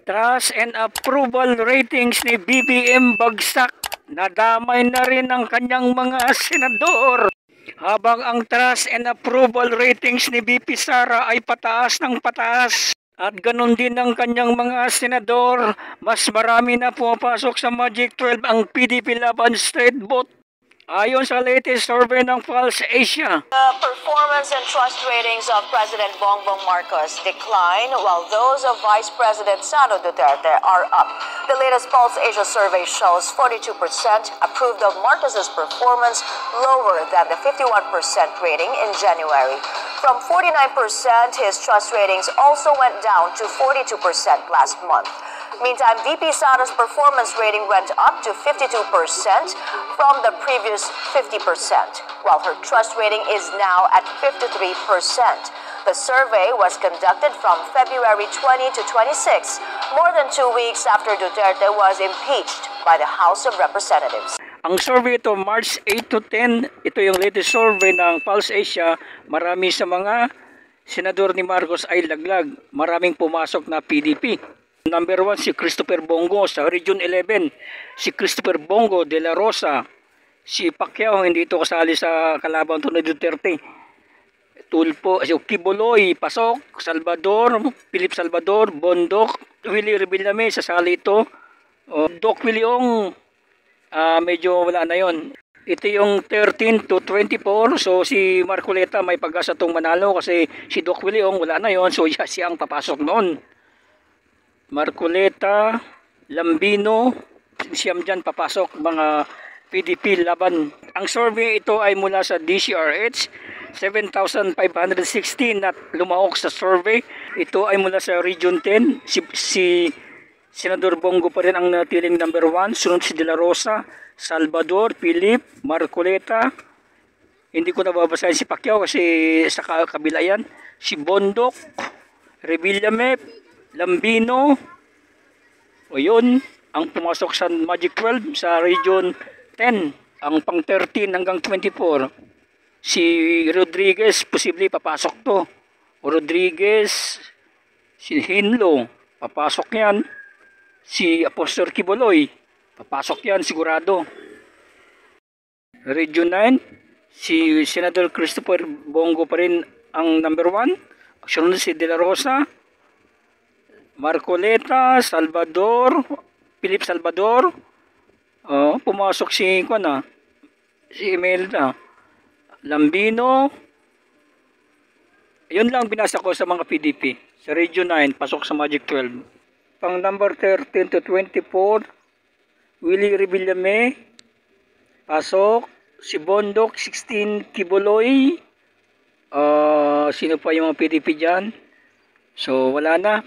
Trust and approval ratings ni BBM bagsak. Nadamay na rin ang kanyang mga senador. Habang ang trust and approval ratings ni BP Sara ay pataas ng pataas. At ganun din ang kanyang mga senador. Mas marami na pumapasok sa Magic 12 ang PDP laban straight vote. Ayon sa latest survey ng Pulse Asia, the performance and trust ratings of President Bongbong Marcos decline while those of Vice President Sara Duterte are up. The latest Pulse Asia survey shows 42% approved of Marcos's performance, lower than the 51% rating in January. From 49%, his trust ratings also went down to 42% last month. Meantime, VP Sara's performance rating went up to 52% from the previous 50%, while her trust rating is now at 53%. The survey was conducted from February 20 to 26, more than 2 weeks after Duterte was impeached by the House of Representatives. Ang survey ito, March 8 to 10, ito yung latest survey ng Pulse Asia. Marami sa mga senador ni Marcos ay laglag. Maraming pumasok na PDP. Number 1 si Christopher Bongo sa Region 11. Si Christopher Bongo de la Rosa. Si Pacquiao hindi ito kasali sa kalaban ni Duterte. Tulpo, si Kibuloy, pasok. Salvador, Philip Salvador, Bondoc, Willie Revillame, sasali ito. Doc Williong, medyo wala na yon. Ito yung 13 to 24. So si Marcoleta may pag-asa itong manalo kasi si Doc Williong wala na yon. So siya ang papasok noon. Marcoleta, Lambino, siyam dyan papasok mga PDP laban. Ang survey ito ay mula sa DCRH, 7,516 na lumahok sa survey. Ito ay mula sa Region 10. Si Senador Bongo pa rin ang natiling number 1. Sunod si De La Rosa, Salvador, Philip, Marcoleta. Hindi ko nababasahin si Pacquiao kasi sa kabila yan. Si Bondoc, Revillame, Lambino. O yun, ang pumasok sa Magic 12 sa Region 10. Ang pang 13 hanggang 24. Si Rodriguez, posible papasok to. O Rodriguez, si Hinlo, papasok yan. Si Apostol Kibuloy, papasok yan sigurado. Region 9, si Senator Christopher Bongo pa rin ang number 1. Sunod si De La Rosa, Marcoleta, Salvador, Philip Salvador. Pumasok si Imelda, Lambino. Yun lang binasa ko sa mga PDP. Sa Region 9, pasok sa Magic 12. Pang number 13 to 24, Willie Revillame, pasok. Si Bondoc, 16, Kibuloy. Sino pa yung mga PDP dyan? So, wala na.